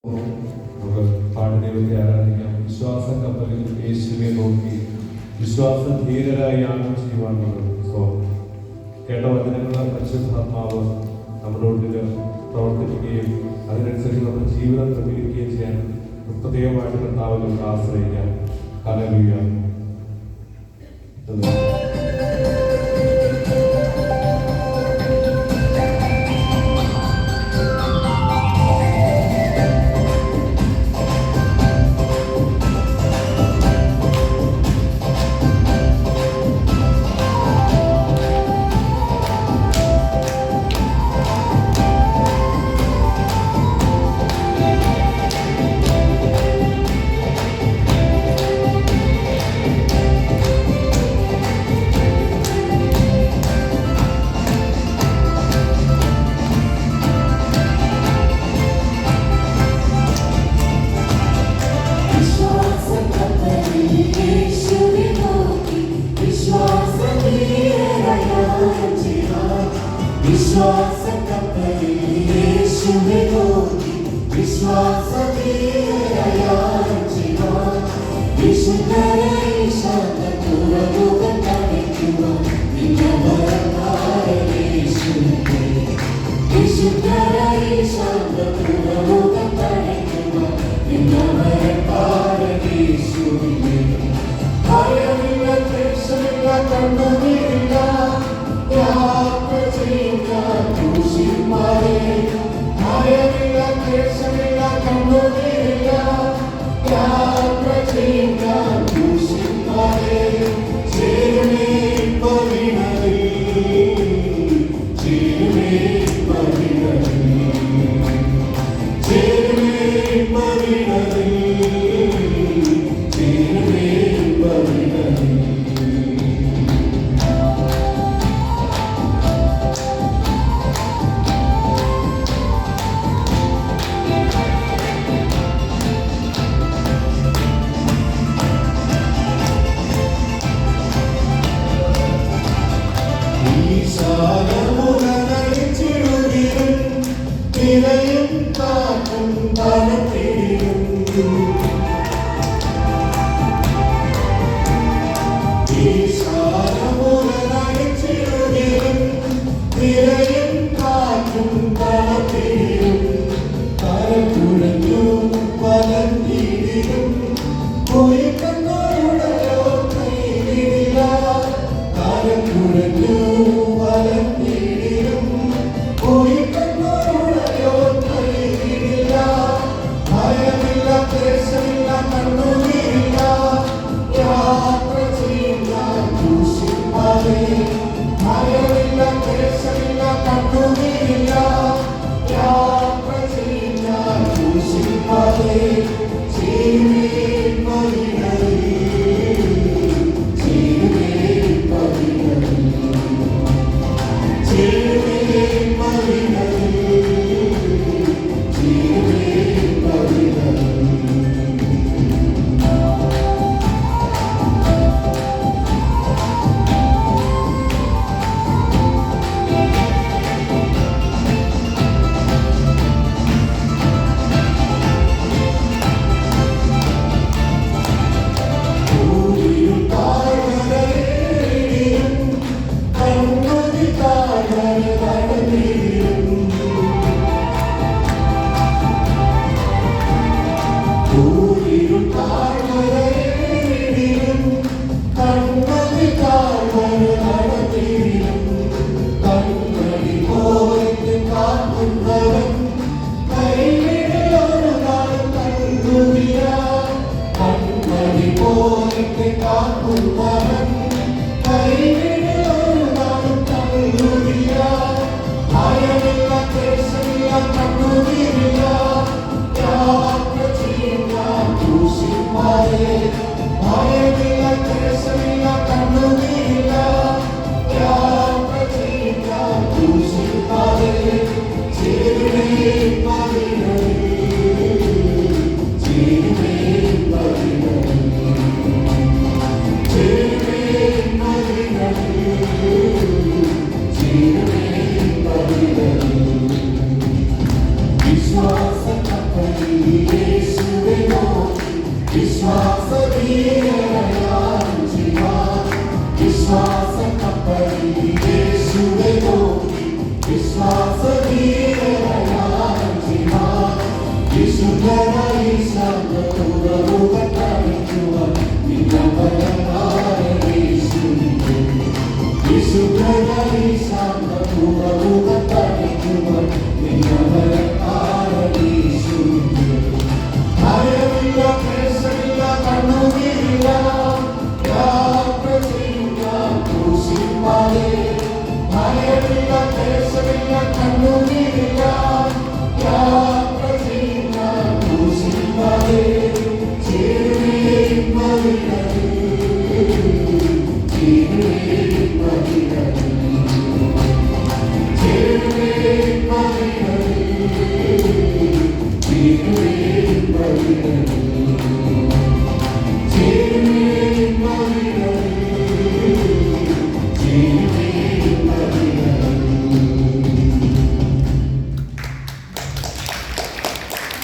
നമുക്ക് പാഠദൈവത്തെ ആരാധിക്കാം. വിശ്വാസ കപ്പലിൽ യേശുവെ നോക്കി വിശ്വാസധീരരായി യാഗം ചെയ്യുവാനുള്ളത്. കേട്ട വചനങ്ങളെ പരിശുദ്ധാത്മാവ് നമ്മുടെ ഉള്ളിൽ പ്രവർത്തിക്കുകയും അതിനനുസരിച്ച് നമ്മുടെ ജീവിതം ക്രമീകരിക്കുകയും ചെയ്യാൻ പ്രത്യേകമായിട്ട് കർത്താവിൽ നമുക്ക് ആശ്രയിക്കാം. ഹല്ലേലൂയ. Jesus. യേശുവേ നോക്കി വിശ്വാസധീരനായി ജീവിപ്പാൻ. വിശ്വാസക്കപ്പലിൽ യേശുവേ നോക്കി വിശ്വാസധീരനായി ജീവിപ്പാൻ. വിശുദ്ധനായി ശാന്തതുറവുകട്ടടിക്കുവാൻ നിന്നവനായ യേശുവിനെ. വിശുദ്ധനായി ശാന്തതുറവുകട്ടടിക്കുവാൻ നിന്നവനായ യേശുവിനെ. ഭയമില്ല, ക്ലേശമില്ല, കണ്ണുനീരില്ല, യാത്ര ചെയ്യാം ക്രൂശിന്മേൽ. ഭയമില്ല, ക്ലേശമില്ല, കണ്ണുനീരില്ല, യാത്ര ചെയ്യാം ക്രൂശിന്മേൽ. ചേരുവേൻ മഹിമയിൽ, ചേരുവേൻ മഹിമയിൽ, ചേരുവേൻ മഹിമയിൽ, ചേരുവേൻ മഹിമയിൽ.